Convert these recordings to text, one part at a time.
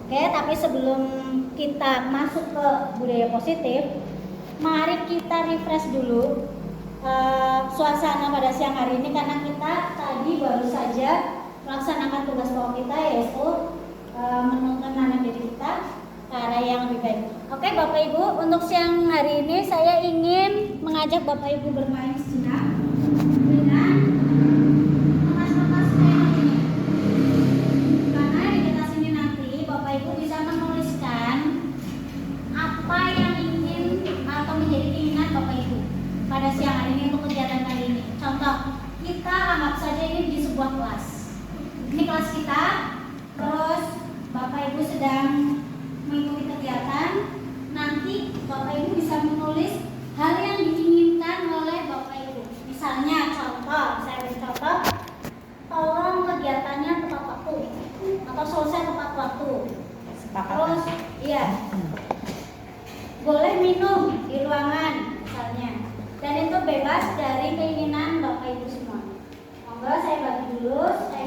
Oke, tapi sebelum kita masuk ke budaya positif, mari kita refresh dulu suasana pada siang hari ini, karena kita tadi baru saja melaksanakan tugas pokok kita, yaitu menuntun anak didik kita ke arah yang lebih baik. Oke Bapak Ibu, untuk siang hari ini saya ingin mengajak Bapak Ibu bermain sejenak dengan kertas-kertas kayak ini. Karena di kertas ini nanti Bapak Ibu bisa menuliskan apa yang ingin atau menjadi keinginan Bapak Ibu pada siang hari ini untuk kegiatan kali ini. Contoh, kita anggap saja ini di sebuah kelas. Ini kelas kita, terus Bapak Ibu sedang mengikuti kegiatan. Nanti Bapak Ibu bisa menulis hal yang diinginkan oleh Bapak Ibu. Misalnya contoh, saya beri contoh, tolong kegiatannya tepat waktu atau selesai tepat waktu. Terus, iya, boleh minum di ruangan misalnya. Dan itu bebas dari keinginan Bapak Ibu semua. Monggo saya bagi dulu, saya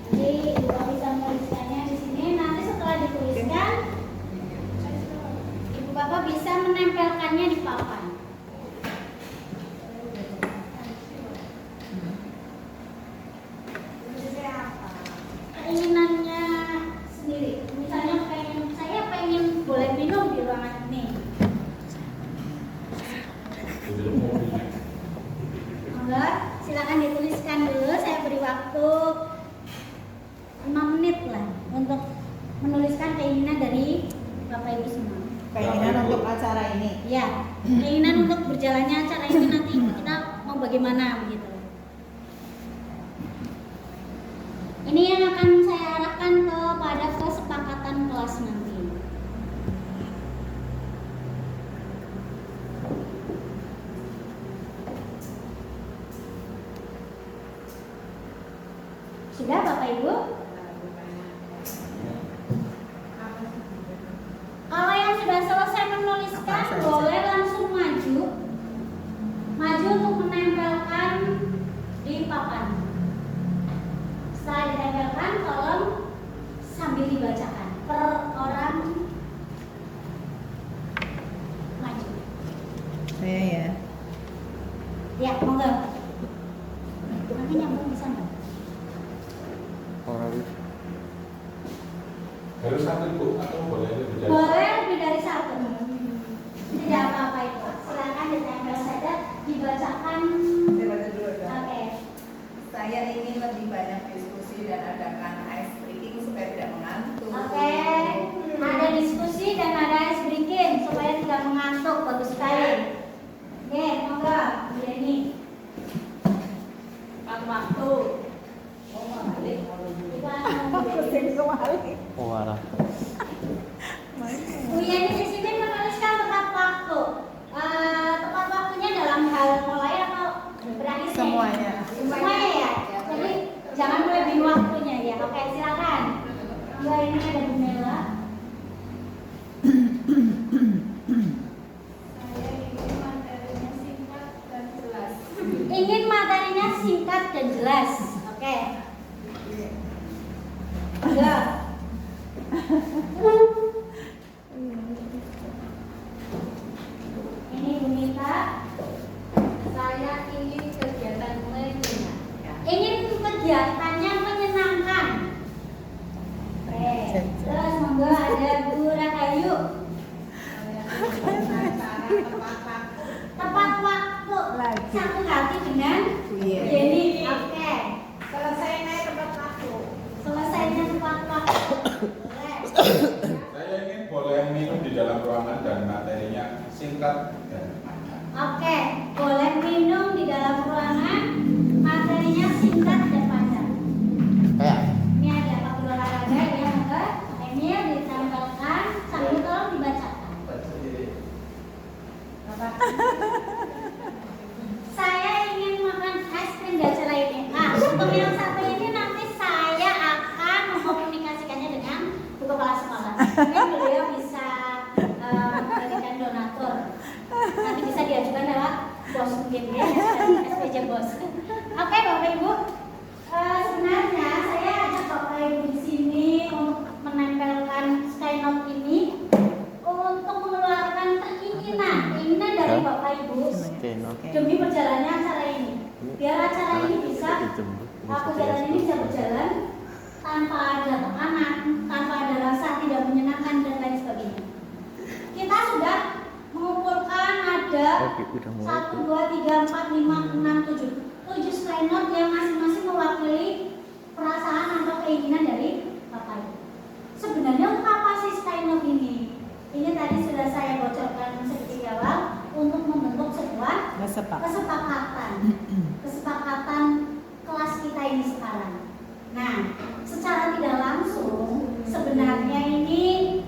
jadi Bapak bisa menuliskannya di sini. Nanti setelah dituliskan, Ibu Bapak bisa menempelkannya di papan. Keinginannya sendiri. Misalnya saya pengen boleh minum di ruangan ini. Monggo, silakan dituliskan dulu. Saya beri waktu 5 menit lah untuk menuliskan keinginan dari Bapak Ibu semua. Keinginan untuk acara ini. Ya, keinginan untuk berjalannya acara ini nanti kita mau bagaimana begitu. Ini yang akan saya arahkan kepada kesepakatan kelas nanti. Sudah Bapak Ibu? Kalau yang sudah selesai menuliskan, boleh langsung maju untuk menempelkan di papan. Setelah ditempelkan, tolong sambil dibacakan per orang maju. Saya ya. Ya, monggo. Nanti nyambung bisa nggak? Harus satu Bu atau boleh lebih dari Boleh lebih dari satu. Tidak apa-apa itu. Silakan ditempel saja, dibacakan. Saya baca dulu ya. Oke. Saya ingin lebih banyak diskusi dan adakan ice breaking supaya tidak mengantuk. Oke. Ada diskusi dan ada ice breaking supaya tidak mengantuk. Bagus sekali. Oke, monggo. Ini. Waktu. Oh alah. Bu Yani di sini menuliskan tepat waktu. Tepat waktunya dalam hal mulai atau berakhirnya? Semuanya. Semuanya ya. Jadi jangan melebihi waktunya ya. Oke, silakan. Mbak ini ada Bu Mela. Ingin materinya singkat dan jelas. Oke. Enggak. Ini Bu Mita. Saya ingin kegiatan menyenangkan. Ingin kegiatannya menyenangkan. Oke. Terus monggo ada Bu Rahayu. Tepat waktu. Lagi. Satu hati dengan Iya. Yeni. Oke. Selesainya tepat waktu. Selesainya tepat waktu. Boleh. tanpa ada tekanan, tanpa ada rasa tidak menyenangkan dan lain sebagainya. Kita sudah mengumpulkan ada 1, 2, 3, 4, 5, 6, 7 slide note yang masing-masing mewakili perasaan atau keinginan dari Bapak Ibu. Sebenarnya untuk apa sih slide note ini? Ini tadi sudah saya bocorkan sedikit di awal untuk membentuk sebuah kesepakatan kelas kita ini sekarang. Nah, secara tidak langsung sebenarnya ini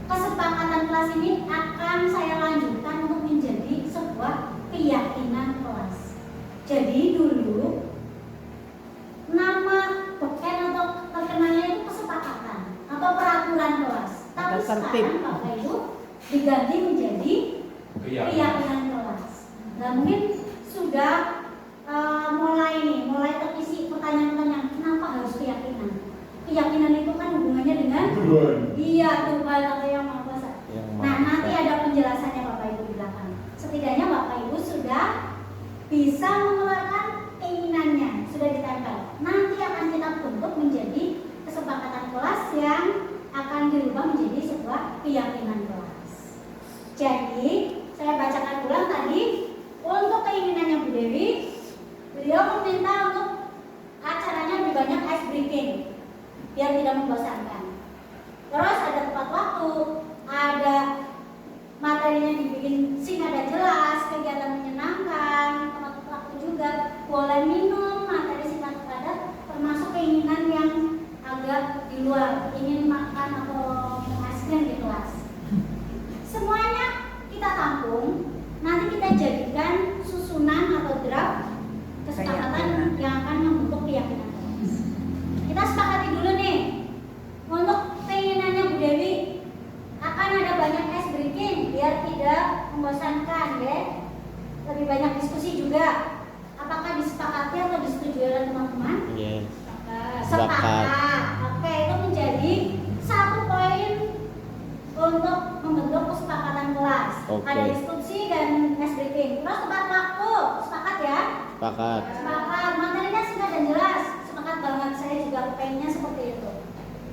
kesepakatan kelas ini akan saya lanjutkan untuk menjadi sebuah keyakinan kelas. Jadi dulu nama beken atau terkenalnya itu kesepakatan atau peraturan kelas. Tapi sekarang Bapak Ibu diganti menjadi keyakinan kelas. Nah, mungkin sudah mulai terisi pertanyaan-pertanyaan, kenapa harus keyakinan? Keyakinan itu kan hubungannya dengan Tuhan atau Yang Maha Kuasa. Nah, nanti ada penjelasannya Bapak Ibu di belakang. Setidaknya Bapak Ibu sudah bisa mengeluarkan keinginannya, sudah ditempel. Nanti akan kita bentuk menjadi kesepakatan kelas yang akan dirubah menjadi sebuah keyakinan kelas. Jadi, saya bacakan ulang tadi untuk keinginannya Bu Dewi. Beliau meminta untuk acaranya lebih banyak ice breaking biar tidak membosankan. Terus ada tepat waktu, ada materinya dibikin singkat dan jelas, kegiatan menyenangkan, tepat waktu juga, boleh minum, materi singkat padat, termasuk keinginan yang agak di luar, ingin makan atau minum es krim di kelas. Semuanya kita tampung, nanti kita jadikan susunan atau draft kesepakatan yang akan membentuk keyakinan kelas. Kita sepakati dulu nih, untuk keinginannya Bu Dewi akan ada banyak ice breaking biar tidak membosankan ya. Lebih banyak diskusi juga. Apakah disepakati atau disetujui oleh teman-teman? Yes. Sepakat. Oke, itu menjadi satu poin untuk membentuk kesepakatan kelas. Ada diskusi dan ice breaking. Terus tepat waktu, sepakat ya? Sepakat. Sepakat. Materinya singkat dan jelas. Sepakat banget. Saya juga pengennya seperti itu.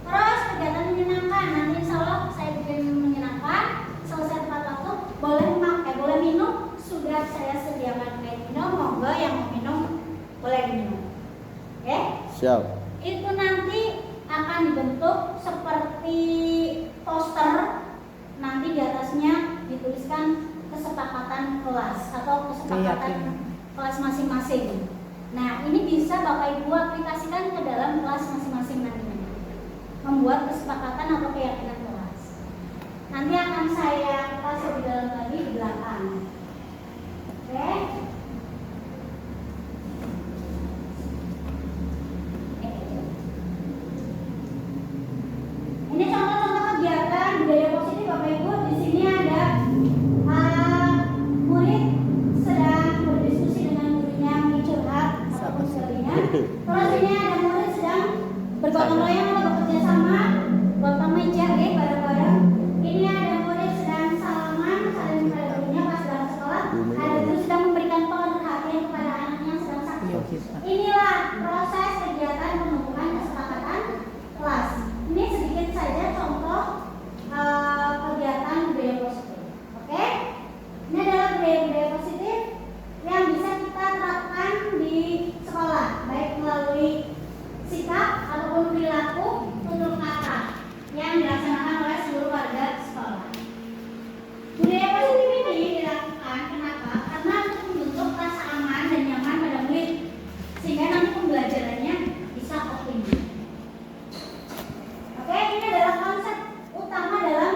Terus kegiatan menyenangkan. Nanti insya Allah saya bikin menyenangkan. Selesai tepat waktu, boleh minum. Sudah saya sediakan air minum. Monggo yang mau minum boleh diminum. Oke? Siap. Itu nanti akan dibentuk seperti poster. Nanti di atasnya dituliskan kesepakatan kelas atau kesepakatan kelas masing-masing. Nah, ini bisa Bapak Ibu aplikasikan ke dalam kelas masing-masing nantinya. Membuat kesepakatan atau keyakinan kelas. Nanti akan saya kupas lebih dalam lagi di belakang. Oke? Ini contoh-contoh kegiatan budaya positif Bapak Ibu. Di sini ada murid sedang berdiskusi dengan gurunya, curhat ataupun sebagainya. Terus ini ada murid sedang bergotong royong atau bekerja sama, gotong meja bareng-bareng. Ini ada murid sedang salaman saling kepada gurunya pas dalam sekolah. Ada guru sedang memberikan perhatian kepada anaknya yang sedang sakit. Inilah proses kegiatan pembentukan kesepakatan kelas. Ini sedikit saja contoh kegiatan budaya positif. Oke? Ini adalah budaya positif yang bisa kita terapkan di sekolah, baik melalui sikap ataupun perilaku tutur kata yang dilaksanakan oleh seluruh warga sekolah. Budaya positif ini dilakukan kenapa? Karena untuk membentuk rasa aman dan nyaman pada murid, sehingga nanti pembelajarannya bisa optimal. Oke, ini adalah konsep utama dalam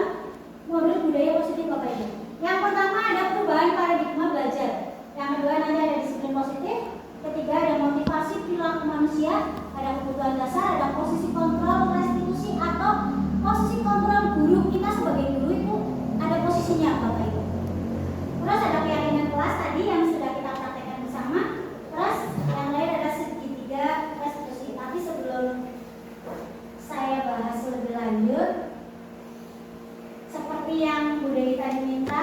modul budaya positif Bapak Ibu. Yang pertama ada perubahan paradigma belajar. Yang kedua nanti ada disiplin positif. Ketiga ada motivasi perilaku manusia. Ada kebutuhan dasar, ada posisi kontrol restitusi atau posisi kontrol guru. Kita sebagai guru itu ada posisinya Bapak Ibu. Terus ada keyakinan kelas tadi yang sudah kita praktekkan bersama. Terus yang lain ada segitiga restitusi. Tapi sebelum saya bahas lebih lanjut, seperti yang Bu Dewi tadi minta,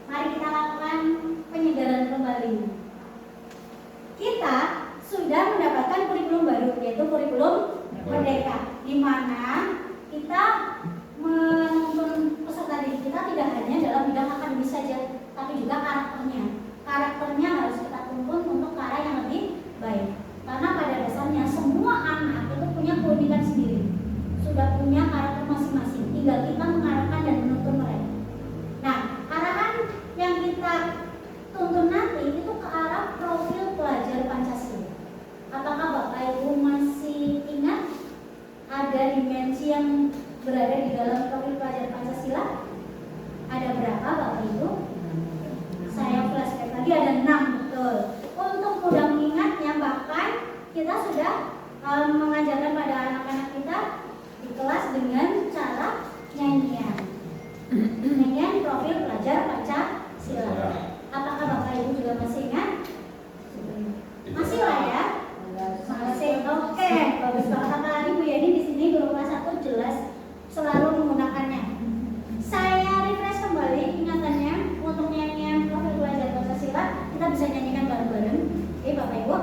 mari kita lakukan penyegaran kembali. Kita sudah sudah mendapatkan kurikulum baru, yaitu kurikulum Merdeka, di mana kita menuntun peserta didik kita tidak hanya dalam bidang akademis saja, tapi juga karakternya. Karakternya harus kita tuntun untuk ke arah yang lebih baik. Karena pada dasarnya semua anak itu punya keunikan sendiri, sudah punya karakter masing-masing. Tinggal kita mengarahkan dan menuntun mereka. Nah, arahan yang kita tuntun nanti itu ke arah profil pelajar Pancasila. Apakah Bapak Ibu masih ingat ada dimensi yang berada di dalam profil pelajar Pancasila? Ada berapa Bapak Ibu? Saya flashback lagi, ada 6, betul. Untuk mudah mengingatnya, bahkan kita sudah mengajarkan pada anak-anak kita di kelas dengan cara nyanyian profil pelajar Pancasila. Apakah Bapak Ibu juga masih ingat? Masih lah ya? Masih. Oke, bagus banget. Apalagi Bu Yani di sini guru kelas 1 jelas selalu menggunakannya. Saya refresh kembali ingatannya untuk nyanyian profil pelajar Pancasila. Kita bisa nyanyikan bareng-bareng. Oke Bapak Ibu.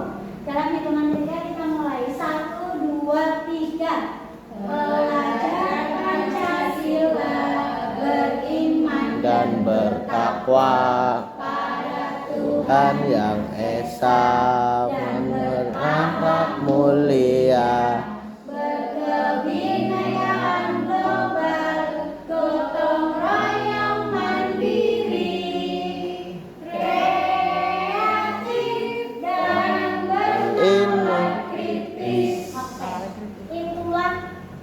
Dalam hitungan 3 kita mulai. 1, 2, 3. Pelajar Pancasila beriman dan bertakwa pada Tuhan yang Esa, berakhlak mulia, berkebudayaan global, gotong royong mandiri, kreatif dan bernalar kritis. Itulah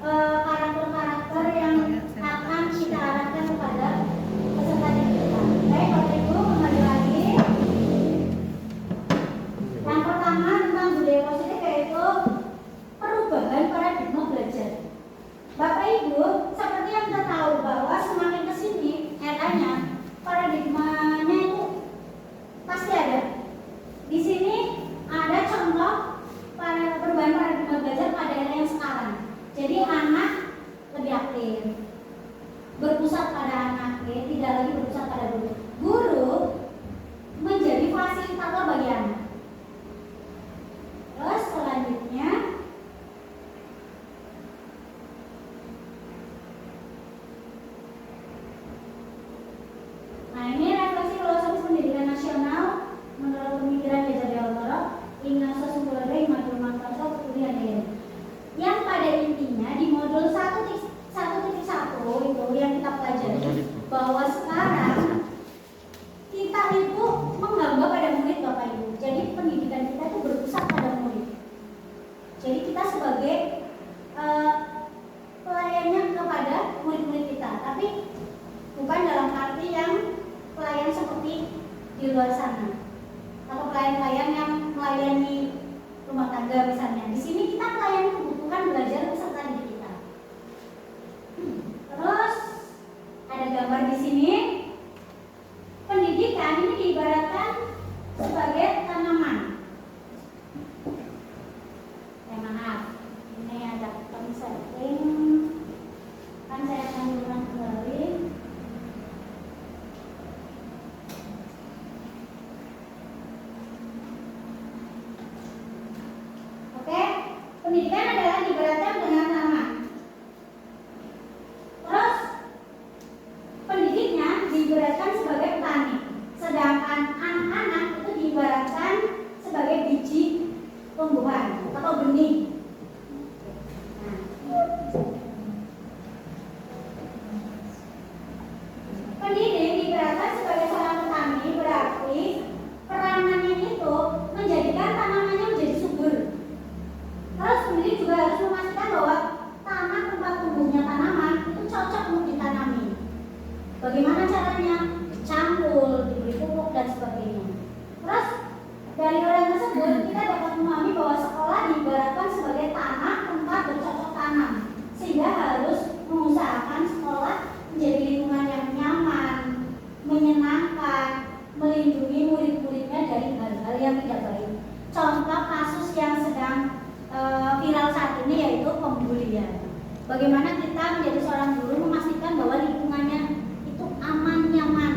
karakter-karakter yang akan kita arahkan kepada peserta didik kita. Baik Bapak Ibu, kembali lagi. Yang pertama tentang budaya positif, yaitu perubahan paradigma belajar. Bapak Ibu, seperti yang kita tahu bahwa semakin kesini eranya paradigmanya itu pasti ada. Di sini ada contoh perubahan paradigma belajar pada era yang sekarang. Jadi anak lebih aktif, berpusat pada anak, ya, tidak lagi berpusat pada guru. Guru menjadi fasilitator bagi anak. Terus selanjutnya nah ini refleksi filosofis pendidikan nasional menurut pemikiran Gajah Dewa Ignacio Sumberda Immanuel Martoso Kuliah yang pada intinya di modul 1.1 itu yang kita pelajari bahwa sekarang kita itu menggambah pada murid Bapak Ibu. Jadi pendidikan kita itu berpusat pada murid. Jadi kita sebagai pelayannya kepada murid-murid kita, tapi bukan dalam arti yang pelayan seperti di luar sana atau pelayan-pelayan yang melayani rumah tangga misalnya. Di sini kita melayani kebutuhan belajar peserta didik kita. Terus ada gambar di sini. Pendidikan ini diibaratkan sebagai tanaman. Maaf, ini ada setting. Kan saya akan ulang kembali. Oke, pendidikan adalah diibaratkan dengan tanaman. Terus pendidiknya diibaratkan sebagai petani, sedangkan anak-anak itu diibaratkan sebagai biji tumbuhan atau benih. Pendidik diibaratkan sebagai seorang petani, berarti peranannya itu menjadikan tanamannya menjadi subur. Terus pendidik juga harus memastikan bahwa tanah tempat tumbuhnya tanaman itu cocok untuk ditanami. Bagaimana caranya? Dicampur, diberi pupuk dan sebagainya. Terus dari orang tersebut kita dapat memahami bahwa sekolah diibaratkan sebagai tanah tempat bercocok tanam, sehingga harus mengusahakan sekolah menjadi lingkungan yang nyaman, menyenangkan, melindungi murid-muridnya dari hal-hal yang tidak baik. Contoh kasus yang sedang viral saat ini yaitu pembulian. Bagaimana kita menjadi seorang guru memastikan bahwa lingkungannya itu aman, nyaman.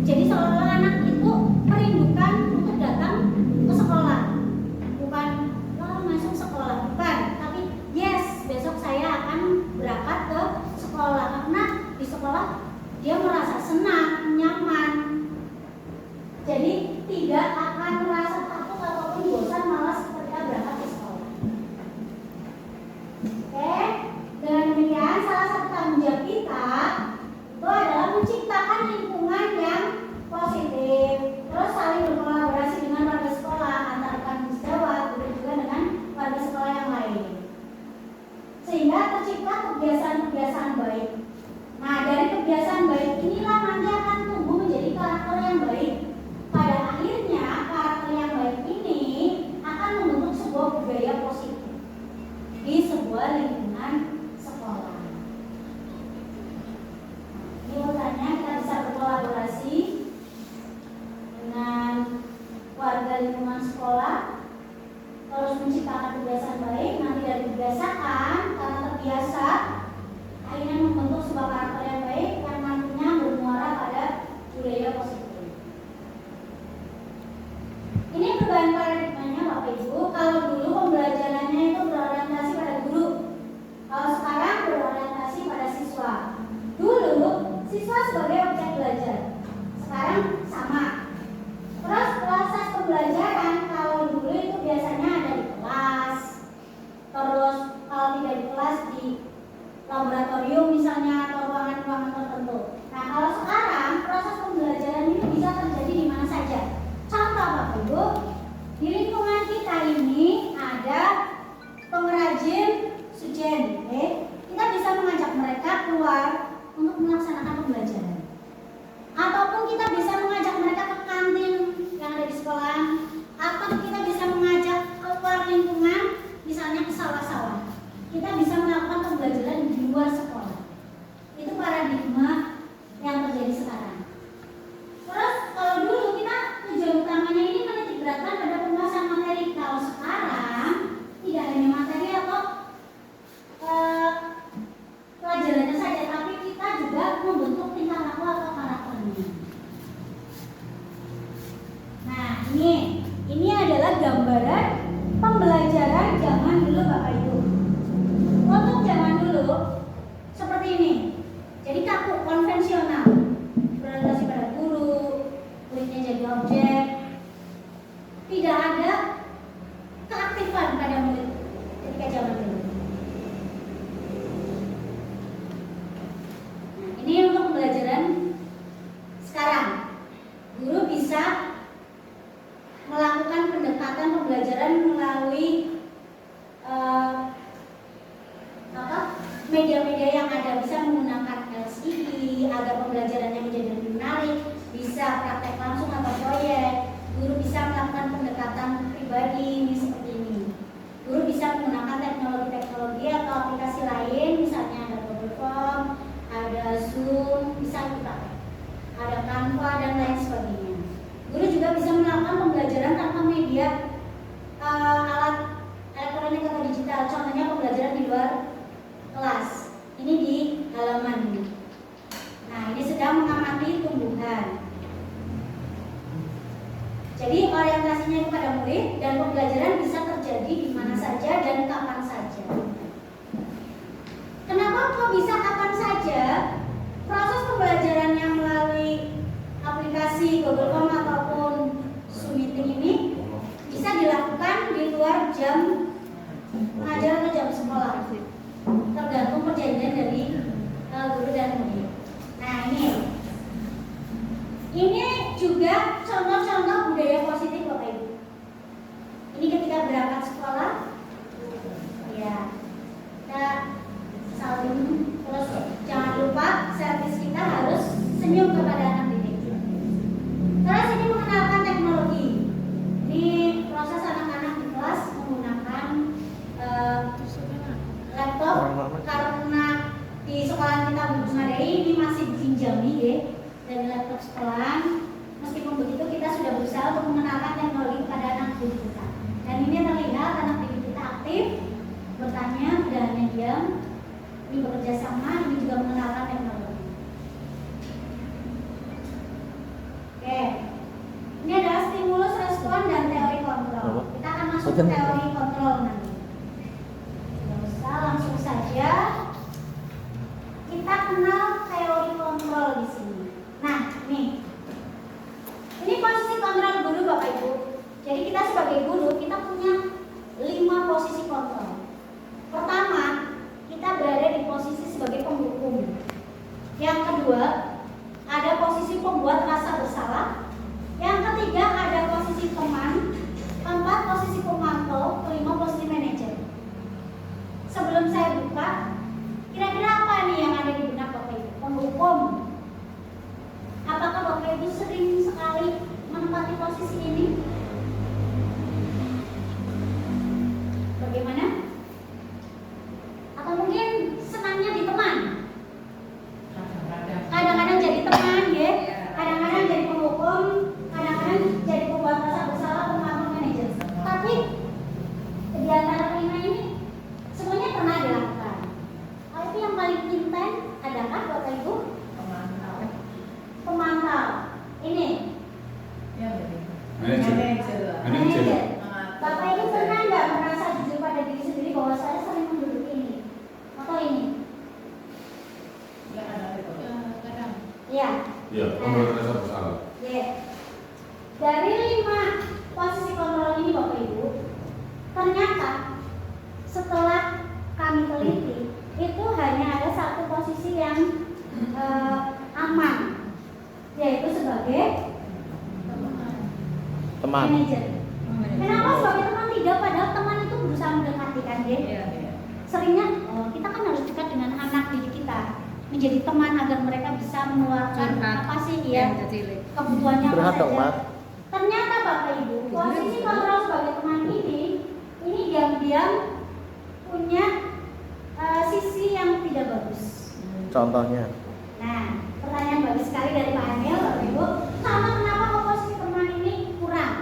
Jadi seolah-olah anak itu merindukan untuk datang ke sekolah, bukan pembelajaran kalau dulu itu biasanya ada di kelas, terus kalau tidak di kelas di laboratorium misalnya atau ruangan-ruangan tertentu. Nah kalau sekarang proses pembelajaran ini bisa terjadi di mana saja. Contoh Bapak Ibu, di lingkungan kita ini ada pengrajin sujen, kita bisa mengajak mereka keluar untuk melaksanakan pembelajaran. Ataupun kita bisa mengajak mereka ke kantin yang ada di sekolah, atau kita bisa mengajak keluar lingkungan, misalnya ke sawah-sawah. Kita bisa melakukan pembelajaran di luar sekolah. Itu paradigma yang terjadi sekarang. Terus kalau dulu kita tujuan utamanya ini menitik beratkan pada penguasaan materi. Kalau sekarang tidak hanya materi atau pelajarannya saja, tapi kita juga membentuk tingkah laku atau karakternya. Nah ini adalah gambaran pembelajaran zaman dulu Bapak Ibu. Untuk zaman dulu seperti ini. Jadi kaku, konvensional, berorientasi pada guru, muridnya jadi objek, tidak ada keaktifan pada murid ketika zaman dulu. Nah, ini untuk pembelajaran sekarang. Guru bisa melakukan pendekatan pembelajaran melalui media-media yang ada, bisa menggunakan LCD agar pembelajarannya menjadi lebih menarik, bisa praktek langsung atau proyek. Guru bisa melakukan pendekatan pribadi ini seperti ini. Guru bisa menggunakan teknologi-teknologi atau aplikasi lain, misalnya ada Google Form, ada Zoom, bisa dipakai, ada Canva dan lain sebagainya. Guru juga bisa melakukan pembelajaran tanpa media alat elektronik atau digital, contohnya pembelajaran di luar kelas. Ini di halaman ini. Nah, ini sedang mengamati tumbuhan. Jadi orientasinya kepada murid dan pembelajaran bisa terjadi di mana saja dan kapan saja. Kenapa kok bisa kapan saja? Proses pembelajarannya melalui aplikasi Google Form ataupun Zoom Meeting ini bisa dilakukan di luar jam mengajar atau jam sekolah, tergantung perjanjian dari guru dan murid. Nah ini juga contoh-contoh budaya positif Bapak Ibu. Ini ketika berangkat sekolah, ya kita saling, terus jangan lupa servis kita harus senyum kepada anak didik. Terus ini mengenalkan teknologi. Ini proses anak-anak di kelas menggunakan laptop karena di sekolah kita belum memadai, ini masih dipinjami ya dari laptop sekolah. Meskipun begitu kita sudah berusaha untuk mengenalkan teknologi kepada anak didik kita. Dan ini terlihat anak didik kita aktif, bertanya, tidak hanya diam, ini bekerja sama, ini juga mengenalkan teknologi. Oke, ini adalah stimulus respon dan teori kontrol. Kita akan masuk ke teori kontrol nanti. Langsung saja kita kenal teori kontrol di sini. Nah, ini posisi kontrol guru Bapak Ibu. Jadi kita sebagai guru kita punya 5 posisi kontrol. Pertama, kita berada di posisi sebagai penghukum. Yang kedua, ada posisi pembuat rasa bersalah. Yang ketiga, ada posisi teman. Keempat, posisi pemantau. Kelima, posisi manajer. Sebelum saya buka, kira-kira apa nih yang ada di benak Bapak Ibu? Penghukum. Apakah Bapak Ibu sering sekali menempati posisi ini? Bagaimana? Atau mungkin senangnya di teman? Kadang-kadang jadi teman, ya. Kadang-kadang jadi penghukum, kadang-kadang jadi pembuat rasa bersalah, pemantau, manajer. Tapi di antara kelima ini semuanya pernah dilakukan. Hal itu yang paling intens adakah Bapak Ibu? Pemantau. Ini. Manajer. Bapak Ibu pernah nggak merasa jujur pada diri sendiri bahwa saya sering menduduki ini atau ini? Kadang. Iya. Iya, pembuat rasa bersalah. Dari 5 posisi kontrol teman. Manajer. Kenapa sebagai teman tidak? Padahal teman itu berusaha mendekati kan, Gen? Iya. Seringnya kita kan harus dekat dengan anak didik kita, menjadi teman agar mereka bisa mengeluarkan apa sih kebutuhannya apa Curhat dong, saja. Mak. Ternyata Bapak Ibu, posisi kontrol sebagai teman ini diam-diam punya sisi yang tidak bagus. Contohnya. Nah, pertanyaan bagus sekali dari Pak Anil, Bapak Ibu. Sama kenapa komposisi teman ini kurang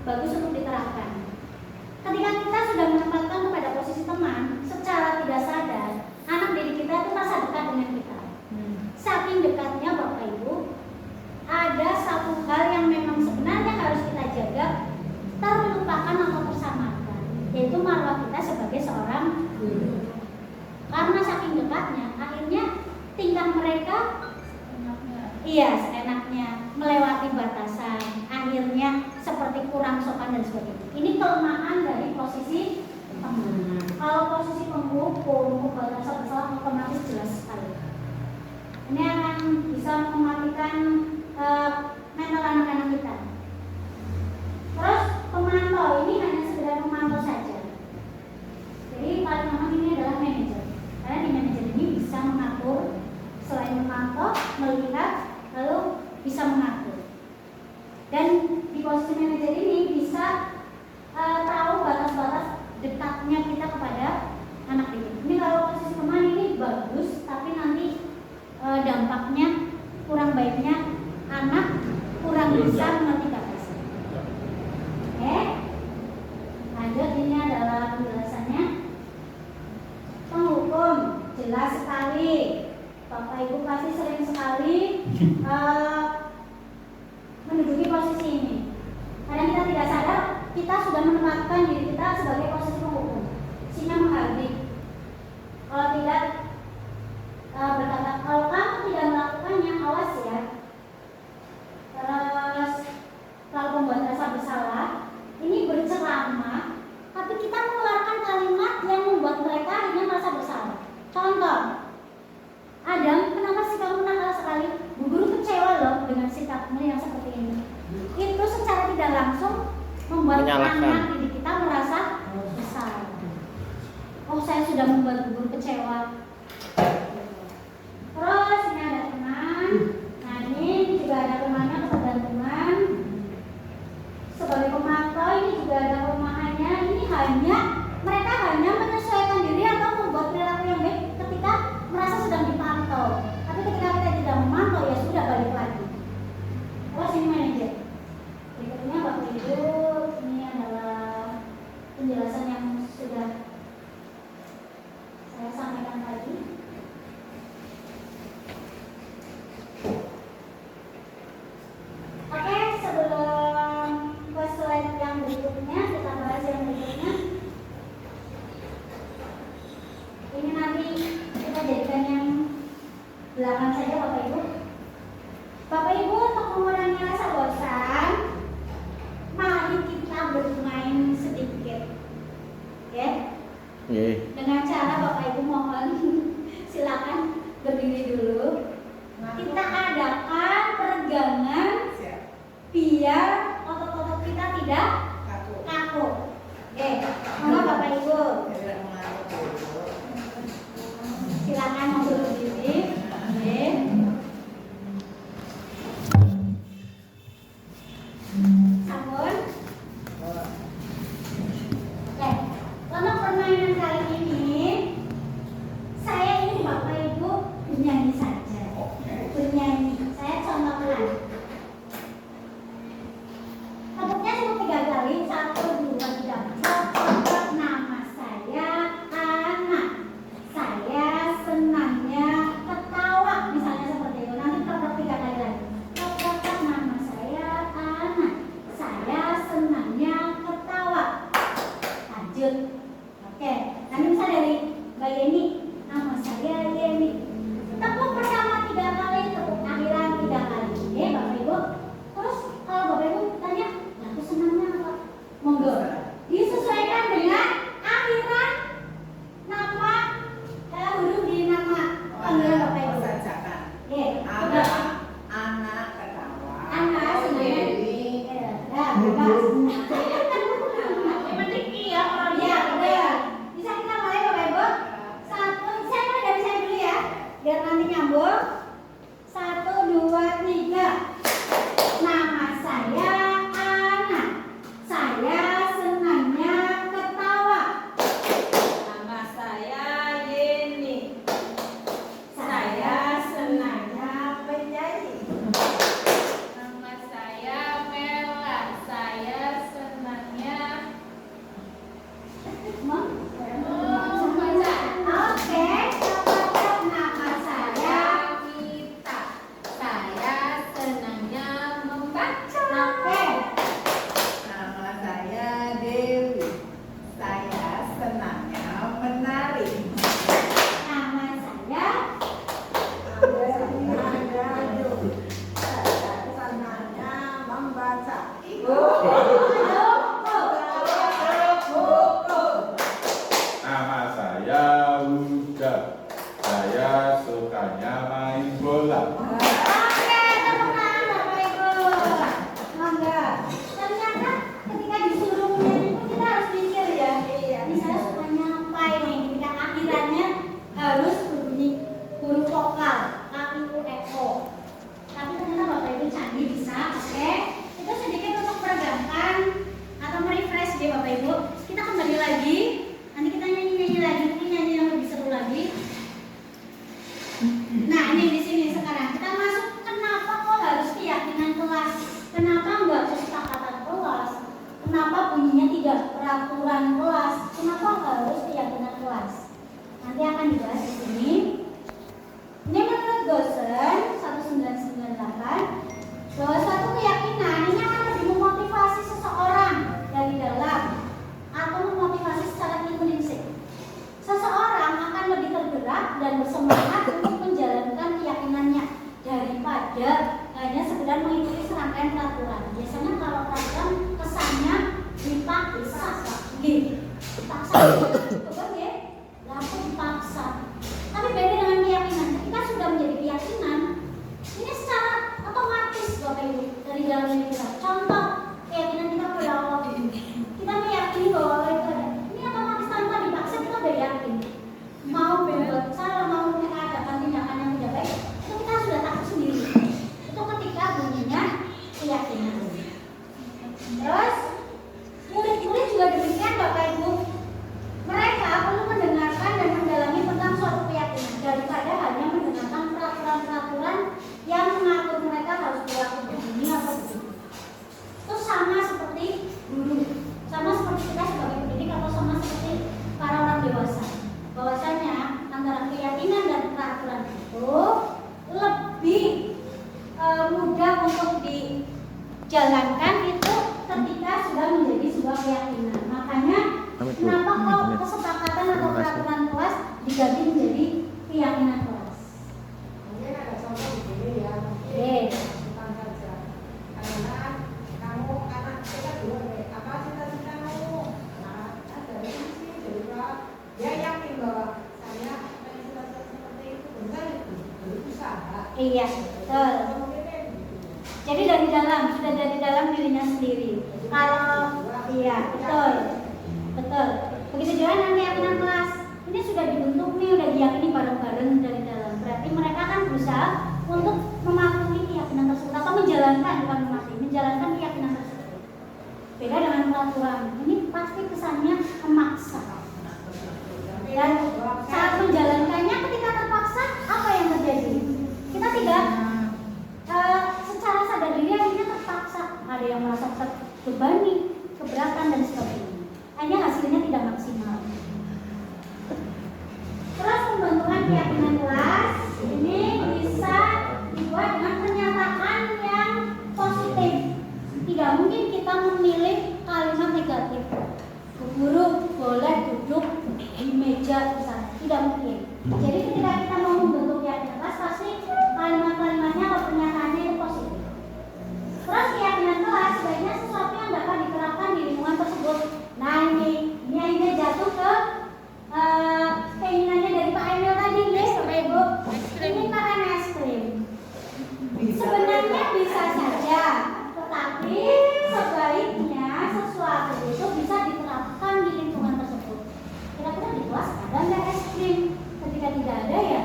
bagus untuk diterapkan. Ketika kita sudah menempatkan kepada posisi teman, secara tidak sadar, anak didik kita itu merasa dekat dengan kita. Saking dekatnya Bapak Ibu, ada satu hal yang memang sebenarnya harus kita jaga, terlupakan atau tersamakan, yaitu marwah kita sebagai seorang guru. Karena saking dekatnya, akhirnya tingkah mereka seenaknya, melewati batasan, akhirnya seperti kurang sopan dan sebagainya. Ini kelemahan dari posisi teman. Kalau posisi penghukum, batasan bersalah otomatis jelas sekali. Ini akan bisa mematikan mental anak-anak kita. Terus pemantau ini hanya sekedar memantau saja. Jadi paling aman ini adalah manajer. Karena di manajer ini bisa mengatur, selain memantau, melihat, lalu bisa mengatur. Dan di posisi manajer ini bisa tahu batas-batas dekatnya kita kepada anak didik. Ini kalau posisi teman ini bagus, tapi nanti dampaknya kurang baiknya anak kurang bisa mengerti bahasa. Oke, lanjut, ini adalah penjelasannya. Penghukum jelas sekali, Bapak Ibu pasti sering sekali menduduki posisi ini. Karena kita tidak sadar, kita sudah menempatkan diri kita sebagai posisi penghukum. Sehingga menghardik. Kalau tidak berkata, kalau kamu tidak melakukannya, awas ya. Terus kalau membuat rasa bersalah, ini berceramah, tapi kita mengeluarkan kalimat yang membuat mereka akhirnya merasa bersalah. Contoh, Adam, kenapa sih kamu nakal sekali? Bu guru kecewa loh dengan sikapmu yang seperti ini. Itu secara tidak langsung membuat anak didik kita merasa bersalah. Oh, saya sudah membuat bu guru kecewa. Terus ini ada teman. Nah, ini juga ada temannya, ketergantungan. Sebagai pemantau ini juga ada kelemahannya. Ini mereka hanya menyesuaikan diri atau membuat perilaku yang baik ketika merasa sedang dipantau. Tapi ketika kita tidak memantau, ya sudah, balik lagi. Terus ini manajer. Berikutnya Bapak Ibu, ini adalah penjelasan yang sudah saya sampaikan tadi. Oke, sebelum ke slide yang berikutnya, kita bahas yang berikutnya. Ini nanti kita jadikan yang belakang saja Bapak Ibu. Bapak Ibu, untuk mengurangi rasa bosan, mari kita bermain sedikit. Oke? Dengan cara Bapak Ibu mohon silakan berdiri dulu. Kita adakan peregangan biar otot-otot kita tidak kaku. Oke, monggo Bapak Ibu. Silakan mau berdiri. Oke. Sampun. Oke. Untuk permainan kali ini, saya ingin Bapak Ibu bernyanyi saja. Bernyanyi. Saya contohkan. Tepuknya cuma 3 kali. 1, 2, 3. Bapak nama saya Nama saya Huda. Saya sukanya main bola. Oke, tepuk tangan Bapak Ibu. Mangga. Ternyata ketika disuruh menyanyi pun kita harus mikir ya. Ini saya sukanya apa ini? Ketika akhirannya harus berbunyi huruf vokal A, I, U, E, O. Tapi ternyata Bapak Ibu canggih bisa. Oke. Itu sedikit untuk peregangkan atau merefresh ya Bapak Ibu. Kita kembali lagi. Nanti kita nyanyi-nyanyi lagi. Mungkin nyanyi yang lebih seru lagi. Nah ini di sini sekarang kita masuk. Kenapa kok harus keyakinan kelas? Kenapa enggak kesepakatan kelas? Kenapa bunyinya tidak peraturan kelas? Kenapa harus keyakinan kelas? Nanti akan dibahas di sini. Ini menurut dosen 1998 bahwa suatu keyakinan ini akan lebih memotivasi seseorang dari dalam atau memotivasi secara intrinsik. Seseorang akan lebih tergerak dan bersemangat untuk menjalankan keyakinannya daripada hanya sekedar mengikuti serangkaian peraturan. Biasanya kalau peraturan kesannya dipaksa, dipaksa, betul ya? Lalu dipaksa. Tapi beda dengan keyakinan. Ketika sudah menjadi keyakinan, ini secara otomatis Bapak Ibu dari dalam diri kita. Contoh keyakinan kita pada Allah. Kita meyakini bahwa Allah itu ada. Ini otomatis tanpa dipaksa kita udah yakin. Mau berbuat salah, mau mengadakan tindakan yang tidak baik, itu kita sudah tahu sendiri. Itu ketika bunyinya keyakinan. Terus murid-murid juga demikian Bapak Ibu. Mereka perlu mendengarkan dan mendalami tentang suatu keyakinan daripada hanya mendengarkan peraturan-peraturan yang mengatur mereka harus berlaku begini atau begitu. Itu sama seperti guru, sama seperti kita sebagai pendidik atau sama seperti para orang dewasa. Bahwasanya antara keyakinan dan peraturan itu lebih mudah untuk dijalankan itu ketika sudah menjadi sebuah keyakinan. Makanya kenapa kok kesepakatan atau peraturan kelas diganti menjadi keyakinan kelas? Mungkin ada contoh begini ya. Oke. Bukan saja. Karena kamu anak kita dulu apa cita-citamu? Nah, dari sisi juga dia yakin bahwa saya pengen cita-cita seperti itu benar itu berusaha. Iya, betul. Jadi dari dalam, sudah dari dalam dirinya sendiri. Kalau iya, betul. Betul. Begitu juga dengan keyakinan kelas. Ini sudah dibentuk nih, udah diyakini bareng-bareng dari dalam. Berarti mereka akan berusaha untuk mematuhi keyakinan tersebut atau menjalankan, bukan mematuhi, menjalankan keyakinan tersebut. Beda dengan peraturan. Ini pasti kesannya memaksa. Dan saat menjalankannya ketika terpaksa, apa yang terjadi? Kita tidak secara sadar diri akhirnya terpaksa. Ada yang merasa terbebani, keberatan dan sebagainya. Hanya hasilnya tidak maksimal. Terus pembentukan keyakinan kelas ini bisa dibuat dengan pernyataan yang positif. Tidak mungkin kita memilih kalimat negatif. Bu guru boleh duduk di meja misalnya. Tidak mungkin. Jadi ketika kita mau membentuk keyakinan kelas pasti kalimat-kalimatnya atau pernyataannya itu positif. Terus keyakinan kelas sebaiknya sesuatu yang dapat diterapkan di lingkungan tersebut. Nah ini jatuh ke keinginannya dari Pak Emil tadi guys, Bapak Ibu. Ini makan es krim. Sebenarnya bisa saja, tetapi sebaiknya sesuatu itu bisa diterapkan di lingkungan tersebut. Kira-kira di kelas ada nggak es krim? Ketika tidak ada ya,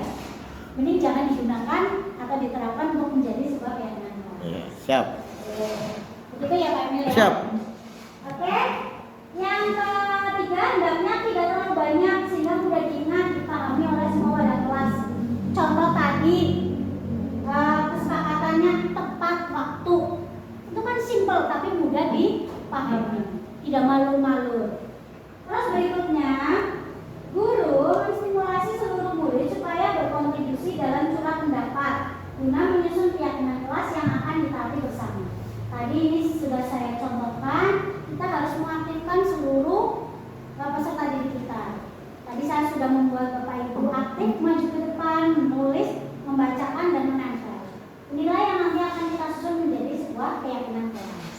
mending jangan digunakan atau diterapkan untuk menjadi sebuah keyakinan kelas. Iya, siap. Begitu ya Pak Emil ya? Siap. Oke. Yang ketiga, hendaknya tidak terlalu banyak sehingga mudah diingat, dipahami oleh semua wadah kelas. Contoh tadi, kesepakatannya tepat waktu. Itu kan simpel tapi mudah dipahami, tidak malu-malu. Terus berikutnya, guru menstimulasi seluruh murid supaya berkontribusi dalam curah pendapat guna menyusun keyakinan kelas yang akan ditaati bersama. Tadi ini sudah saya contohkan, kita harus mengaktifkan seluruh peserta didik kita. Tadi saya sudah membuat Bapak Ibu aktif maju ke depan, menulis, membacakan dan menempel. Inilah yang nanti akan kita susun menjadi sebuah keyakinan kelas.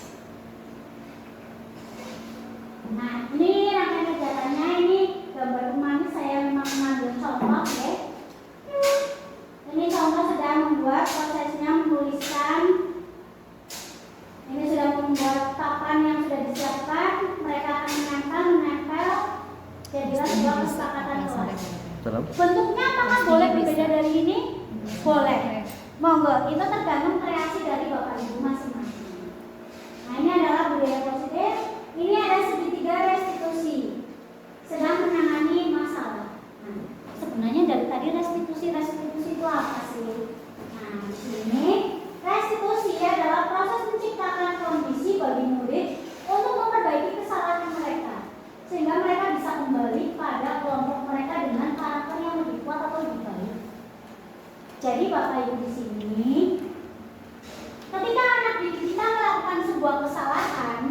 sebuah kesepakatan kelas. Dalam. Bentuknya apakah boleh berbeda dari ini? Boleh. Monggo, itu tergantung kreasi dari Bapak Ibu masing-masing. Nah, ini adalah budaya positif. Ini ada segitiga restitusi, sedang menangani masalah. Nah, sebenarnya dari tadi restitusi itu apa sih? Nah, di sini restitusi adalah proses menciptakan kondisi bagi murid untuk memperbaiki kesalahan mereka, sehingga mereka bisa kembali pada kelompok mereka dengan karakter yang lebih kuat atau lebih baik. Jadi Bapak Ibu di sini, ketika anak didik kita melakukan sebuah kesalahan,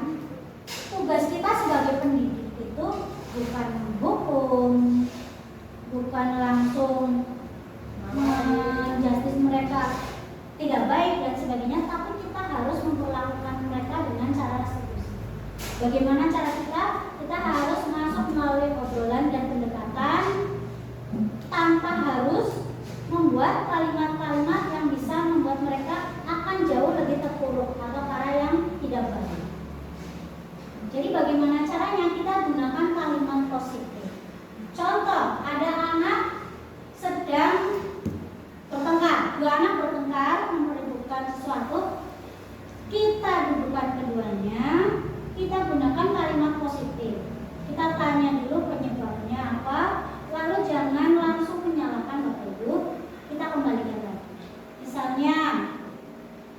tugas kita sebagai pendidik itu bukan menghukum, bukan langsung menjustis mereka tidak baik dan sebagainya, tapi kita harus memperlakukan mereka dengan cara restitusi. Bagaimana cara kita? Kita harus masuk melalui obrolan dan pendekatan tanpa harus membuat kalimat-kalimat yang bisa membuat mereka akan jauh lebih terpuruk atau cara yang tidak baik. Jadi bagaimana caranya? Kita gunakan kalimat positif. Contoh, ada anak sedang bertengkar, dua anak bertengkar memperebutkan sesuatu. Kita dudukkan keduanya, kita gunakan kalimat positif. Kita tanya dulu penyebabnya apa, lalu jangan langsung menyalahkan Bapak Ibu. Kita kembalikan lagi. Misalnya,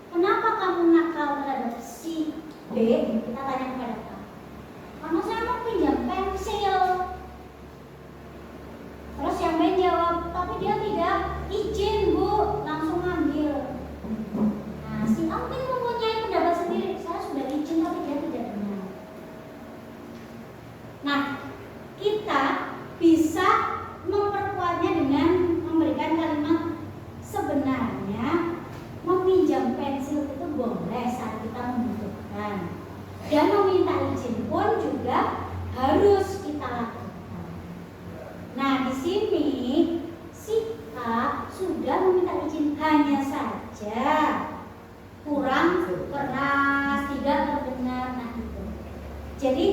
kenapa kamu nakal terhadap si B? Kita tanya kepada kamu. Karena saya mau pinjam pensil. Terus yang B jawab, tapi dia tidak izin Bu, langsung ambil. Nah, si A mungkin mempunyai pendapat sendiri. Saya sudah izin tapi dia tidak benar. Nah, kita bisa memperkuatnya dengan memberikan kalimat sebenarnya meminjam pensil itu boleh saat kita membutuhkan, dan meminta izin pun juga harus kita lakukan. Nah, di sini si A sudah meminta izin, hanya saja kurang keras, tidak terdengar. Nah, itu jadi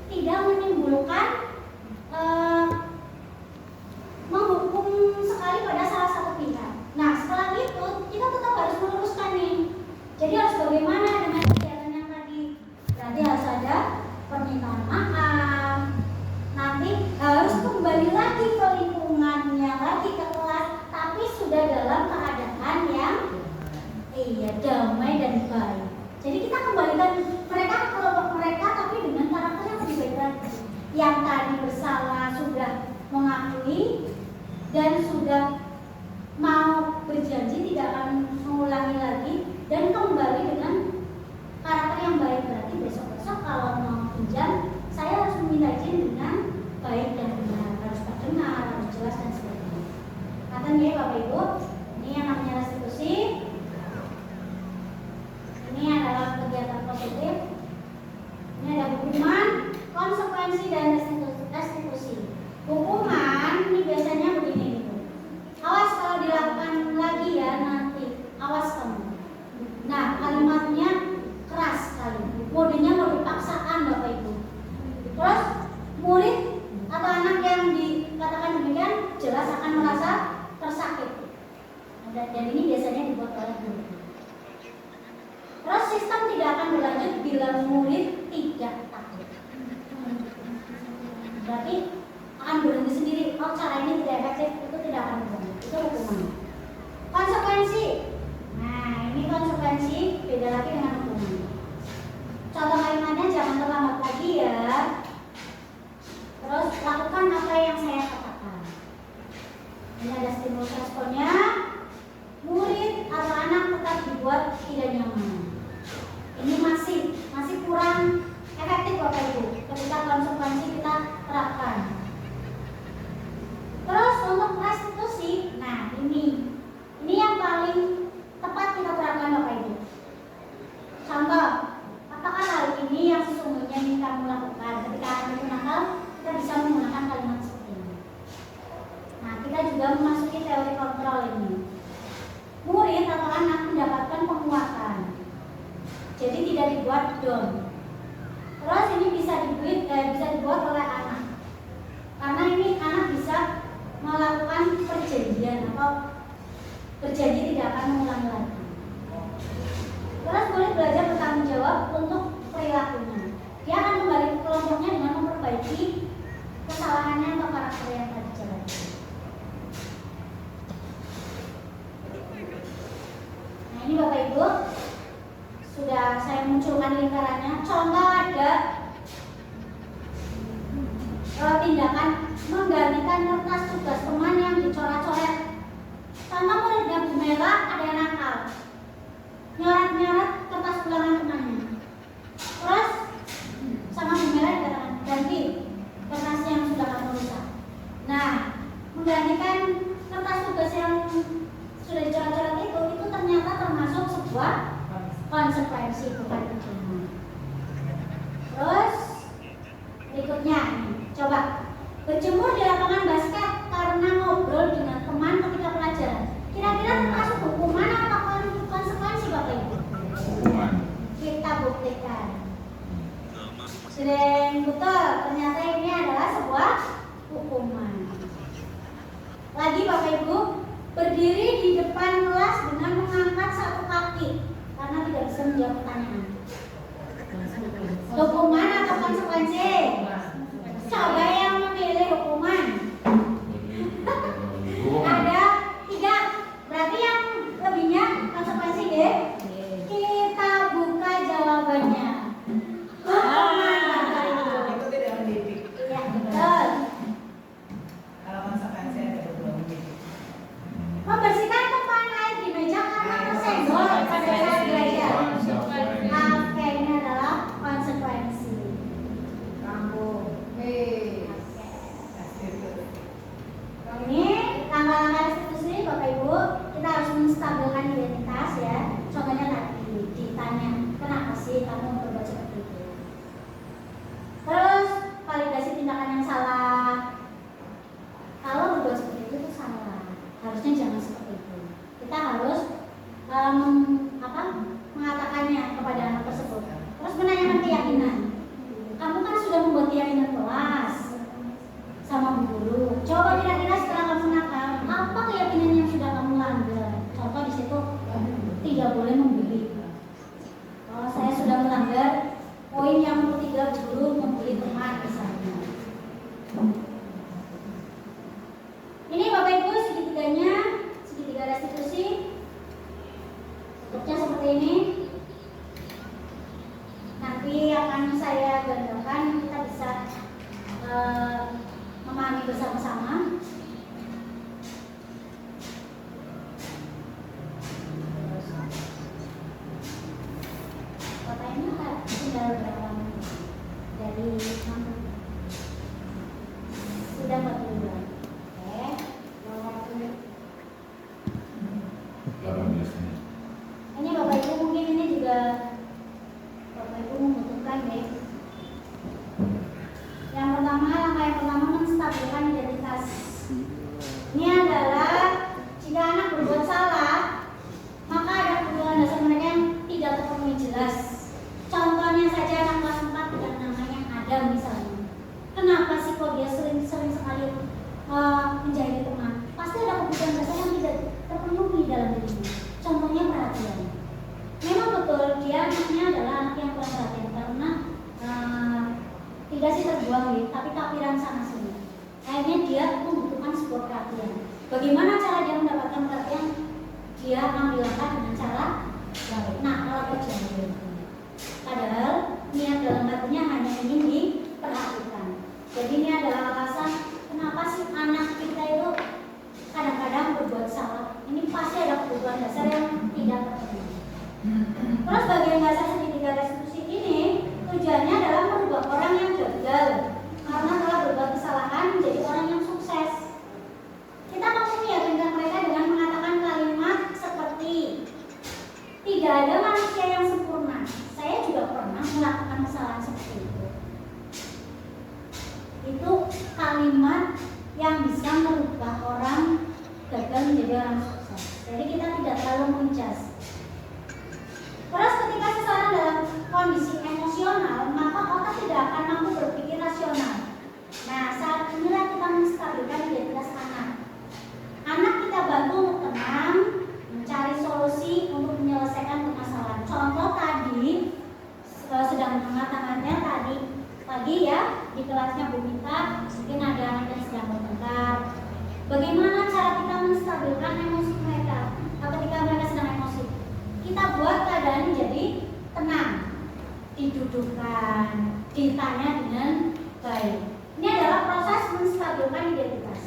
tidak menimbulkan menghukum sekali pada salah satu pihak. Nah, setelah itu kita tetap harus meluruskan nih. Jadi harus bagaimana dengan kegiatan yang tadi? Berarti harus ada permintaan maaf. Nanti harus kembali lagi ke lingkungannya, lagi ke kelas, tapi sudah dalam keadaan yang damai dan baik. Jadi kita kembalikan mereka ke kelompok mereka, tapi dengan karakter yang lebih baik lagi. Yang tadi bersalah sudah mengakui dan sudah mau berjanji tidak akan mengulangi lagi, dan kembali dengan karakter yang baik. Berarti besok-besok kalau mau pinjam, saya harus meminta izin dengan baik dan benar, harus terdengar, harus jelas dan sebagainya. Katanya ya Bapak Ibu, ini yang namanya restitusi. Ini adalah kegiatan positif. Ini ada hukuman, konsekuensi dan restitusi. Hukuman ini biasanya begini gitu. Awas kalau dilakukan lagi ya nanti, awas kamu. Nah, kalimatnya keras sekali. Modenya mode paksaan Bapak Ibu. Terus murid atau anak yang dikatakan demikian jelas akan merasa tersakiti. Dan ini biasanya dibuat oleh guru. Terus sistem tidak akan berlanjut bila murid tidak takut. Berarti akan berhenti sendiri. Oh, cara ini tidak efektif, itu tidak akan berlanjut. Itu hukuman. Konsekuensi. Nah, ini konsekuensi beda lagi dengan hukuman. Contoh kalimatnya, jangan terlambat lagi ya. Terus lakukan apa yang saya katakan. Ini ada stimulus responnya. Murid atau anak tetap dibuat tidak nyaman. Ini masih kurang efektif Bapak Ibu ketika konsekuensi kita terapkan. Terus untuk restitusi, nah ini yang paling tepat kita terapkan Bapak Ibu. Contoh, apakah hal ini yang sesungguhnya ingin kamu lakukan? Ketika anak itu nakal, kita bisa menggunakan kalimat seperti ini. Nah, kita juga memasuki teori kontrol ini. Murid atau anak mendapatkan penguatan, jadi tidak dibuat down. Terus ini bisa dibuat oleh anak, karena ini melakukan perjanjian atau berjanji tidak akan mengulangi lagi. Terus murid belajar bertanggung jawab untuk perilakunya. Dia akan kembali ke kelompoknya dengan memperbaiki kesalahannya atau karakter yang tadi dijalani. Nah ini Bapak Ibu sudah saya munculkan lingkarannya. Contoh ada tindakan menggantikan kertas tugas teman yang dicoret-coret. Contoh muridnya Bu Mela ada yang nakal, nyoret-nyoret kertas ulangan temannya. Terus sama Bu Mela dikatakan ganti kertas yang sudah kamu rusak. Nah, menggantikan kertas tugas yang sudah dicoret-coret itu ternyata termasuk sebuah konsekuensi, bukan hukuman. Terus berikutnya coba berjemur di lapangan basket karena ngobrol dengan teman ketika pelajaran. Kira-kira termasuk hukuman atau konsekuensi Bapak Ibu? Hukuman. Kita buktikan. Sering betul, ternyata ini adalah sebuah hukuman. Lagi Bapak Ibu, berdiri di depan kelas dengan mengangkat satu kaki karena tidak bisa menjawab pertanyaan. Hukuman atau konsekuensi? Coba yang memilih hukuman. Ada 3. Berarti yang lebihnya konsekuensi ya. Kita buka jawabannya. Hukuman Bapak Ibu. Itu tidak mendidik. Ya betul. Kalau konsekuensi ada 2 menit. Membersihkan tumpahan air di meja karena tersenggol pada saat belajar. Oke, ini adalah konsekuensi. Kampung. Ini langkah-langkah restitusi Bapak Ibu, kita harus menstabilkan identitas ya. Contohnya tadi ditanya, kenapa sih kamu berbuat seperti itu? Terus validasi tindakan yang salah. Kalau berbuat seperti itu salah, harusnya jangan seperti itu. Kita harus mengatakannya kepada anak tersebut. Terus menanyakan keyakinan. Kamu kan sudah membuat keyakinan kelas sama Bu Guru. Coba kira-kira setelah kamu nakal, apa keyakinan yang sudah kamu langgar? Contoh di situ tidak boleh membeli. Kalau saya sudah melanggar poin yang ketiga, Bu Guru membeli teman misalnya. Ini Bapak Ibu segitiganya, segitiga restitusi. Bentuknya seperti ini. Nanti akan saya gambarkan, kita bisa memahami bersama-sama. Kotanya tinggal berapa menit? Dari sudah 42. Oke, ini Bapak Ibu mungkin ini juga Bapak Ibu membutuhkan ya. Yang pertama, langkah yang pertama menstabilkan identitas. Ini adalah jika anak berbuat salah, maka ada kebutuhan dasar mereka yang tidak terpenuhi jelas. Contohnya saja anak kelas 4 yang namanya Adam misalnya. Kenapa sih kok dia sering sekali menjahili teman? Pasti ada kebutuhan dasar yang tidak terpenuhi dalam dirinya. Contohnya perhatian. Memang betul dia anaknya adalah anak yang kurang perhatian karena tidak sih terbuang ya, tapi kapiran sana sini. Akhirnya dia membutuhkan sebuah perhatian. Bagaimana cara dia mendapatkan perhatian? Dia ambil langkah dengan cara baik. Nah, kalau kejadian padahal niat dalam hatinya hanya ingin diperhatikan. Jadi ini adalah alasan kenapa sih anak kita itu kadang-kadang berbuat salah. Ini pasti ada kebutuhan dasar yang tidak terpenuhi. Terus bagian dasar segitiga restitusi ini tujuannya adalah merubah orang yang gagal karena telah berbuat kesalahan menjadi orang yang sukses. Kita mampu meyakinkan mereka dengan mengatakan kalimat seperti tidak ada manusia yang sempurna. Saya juga pernah melakukan kesalahan seperti itu. Itu kalimat yang bisa merubah orang gagal menjadi orang sukses. Jadi kita tidak terlalu menjudge. Terus ketika seseorang dalam kondisi emosional, maka otak tidak akan mampu berpikir rasional. Nah, saat inilah kita menstabilkan identitas anak. hangat-hangatnya tadi pagi ya di kelasnya Bu Mita, mungkin ada anak yang sedang bertengkar. Bagaimana cara kita menstabilkan emosi mereka ketika mereka sedang emosi? Kita buat keadaan jadi tenang, didudukkan, ditanya dengan baik. Ini adalah proses menstabilkan identitas.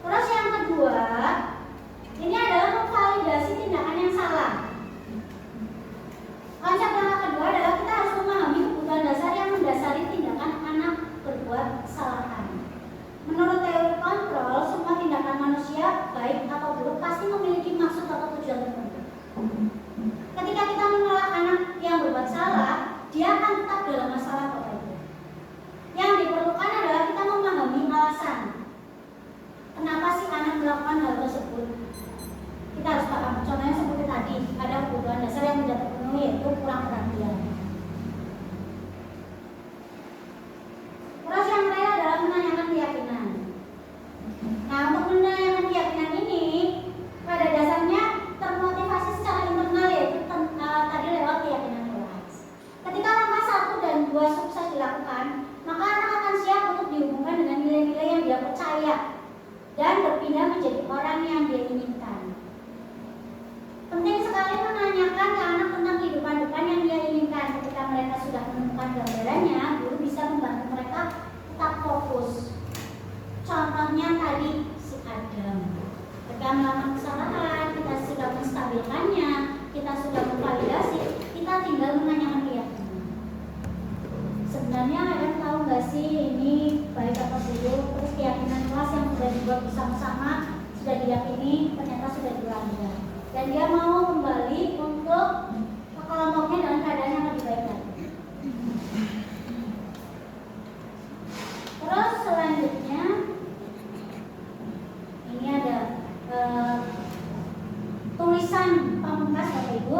Terus yang kedua, ini adalah memvalidasi tindakan yang salah. Konsep yang kedua adalah kita harus memahami kebutuhan dasar yang mendasari tindakan anak berbuat kesalahan. Menurut teori kontrol, semua tindakan manusia, baik atau buruk, pasti memiliki maksud atau tujuan tertentu. Ketika kita menolak anak yang berbuat salah, dia akan tetap dalam masalah Bapak Ibu. Yang diperlukan adalah kita memahami alasan. Kenapa sih anak melakukan hal tersebut? Kita harus paham. Contohnya seperti tadi, ada kebutuhan dasar yang tidak terpenuhi, yaitu kurang perhatian. Terus yang terakhir adalah menanyakan keyakinan. Nah, untuk menanyakan keyakinan ini pada dasarnya termotivasi secara internal, yaitu tadi lewat keyakinan kelas. Ketika langkah 1 dan 2 sukses dilakukan, maka anak akan siap untuk dihubungkan dengan nilai-nilai yang dia percaya dan berpindah menjadi orang yang dia inginkan. Penting sekali menanyakan ke anak tentang kehidupan depan yang dia inginkan. Ketika mereka sudah menemukan gambarannya, guru bisa membantu mereka tetap fokus. Contohnya tadi si Adam. Ketika melakukan kesalahan, kita sudah menstabilkannya, kita sudah memvalidasi, kita tinggal menanyakan keyakinan. Sebenarnya kalian tahu nggak sih ini baik atau buruk? Terus keyakinan kelas yang sudah dibuat bersama-sama sudah diyakini ternyata sudah dilanggar. Dan dia mau kembali untuk ke kelompoknya dalam keadaan yang lebih baik lagi. Terus selanjutnya ini ada tulisan pamungkas Bapak Ibu.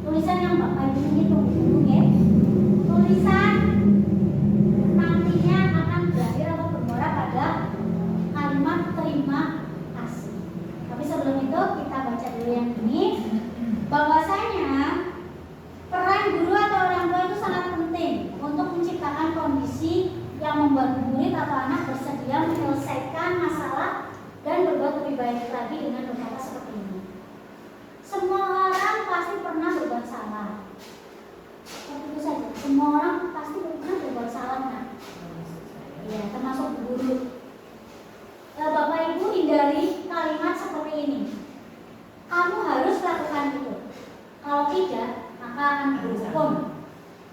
Tulisan yang Bapak Ibu ini tunggu ya. Tulisan nantinya akan berakhir atau bermuara pada kalimat terima kasih. Tapi sebelum itu kita baca dulu yang ini, bahwasanya peran guru atau orang tua itu sangat penting untuk menciptakan kondisi yang membuat murid atau anak bersedia menyelesaikan masalah dan berbuat lebih baik lagi dengan berkata seperti ini. Semua orang pasti pernah berbuat salah. Seperti itu saja. Semua orang pasti pernah berbuat salah, nah. Ya, termasuk guru. Bapak Ibu hindari kalimat seperti ini. Kamu harus lakukan itu. Kalau tidak, maka akan berhukum.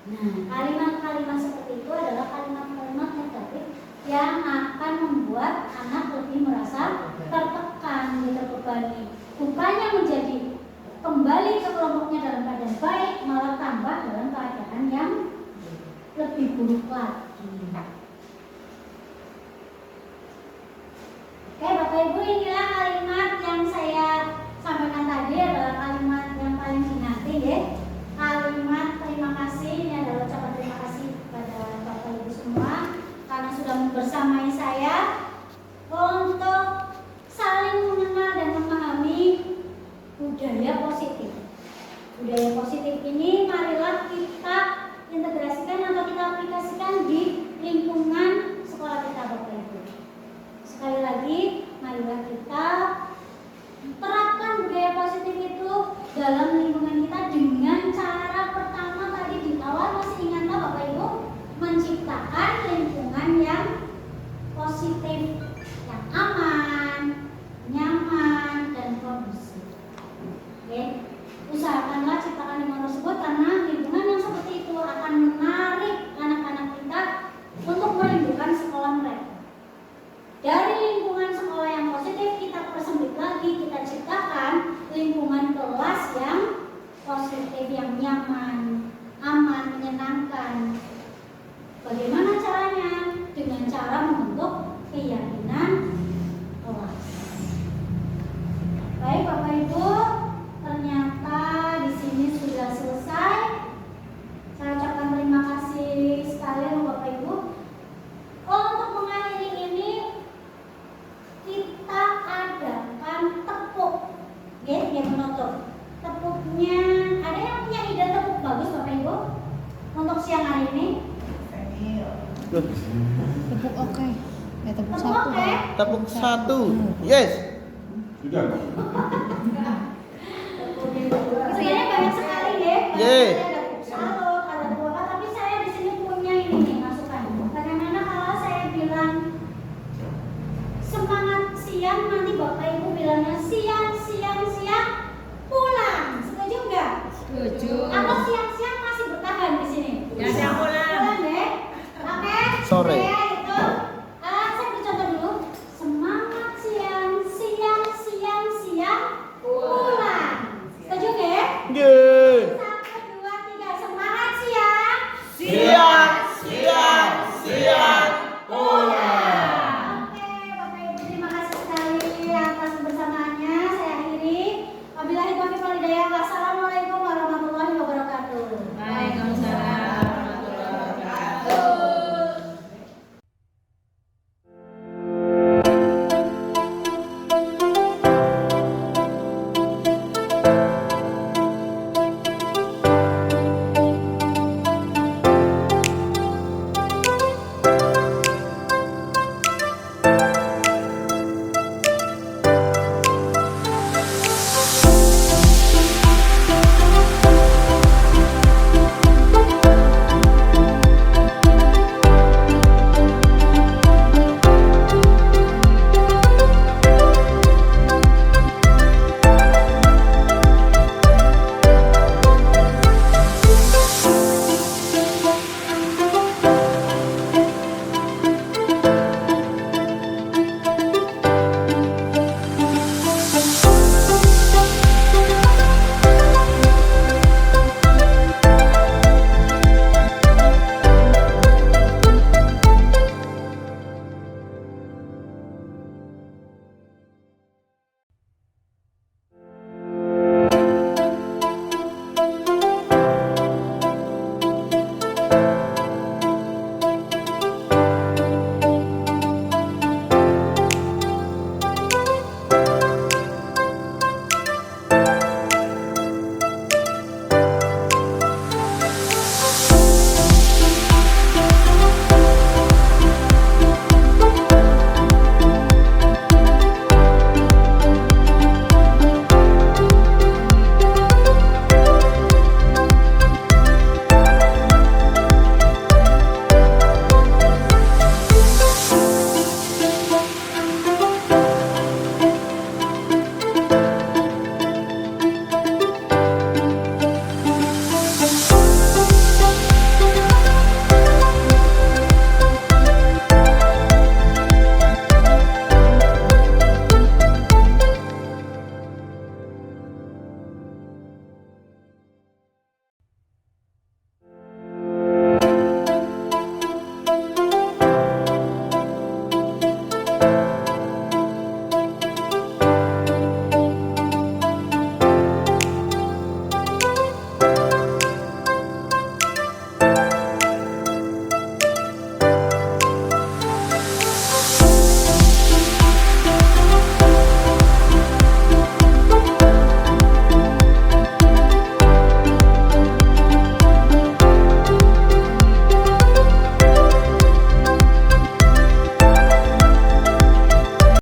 Nah, kalimat-kalimat seperti itu adalah kalimat-kalimat negatif yang akan membuat anak lebih merasa tertekan, terbebani. Bukannya menjadi kembali ke kelompoknya dalam keadaan baik, malah tambah dalam keadaan yang lebih buruk lagi. Oke Bapak Ibu, inilah kalimat yang saya sampaikan tadi adalah kalimat yang paling dinanti ya. Kalimat terima kasih, ini adalah ucapan terima kasih kepada Bapak Ibu semua karena sudah bersamai saya untuk saling mengenal dan memahami budaya positif. Budaya positif ini marilah kita integrasikan atau kita aplikasikan di lingkungan sekolah kita Bapak Ibu. Sekali lagi, marilah kita hari ini? Senil. Tepuk oke. Tepuk Tepuk satu. oke. Tepuk 1. Yes. Sudah. Sebenarnya banyak sekali ya. Yeay. Ada salur, ada buah, tapi saya di sini punya ini nih masukan. Bagaimana kalau saya bilang semangat siang, nanti Bapak Ibu bilangnya siang pulang. Setuju nggak? Setuju. Atau siang-siang masih bertahan di sini? Ya, pulang. Pulang deh. Oke. Sore. Saya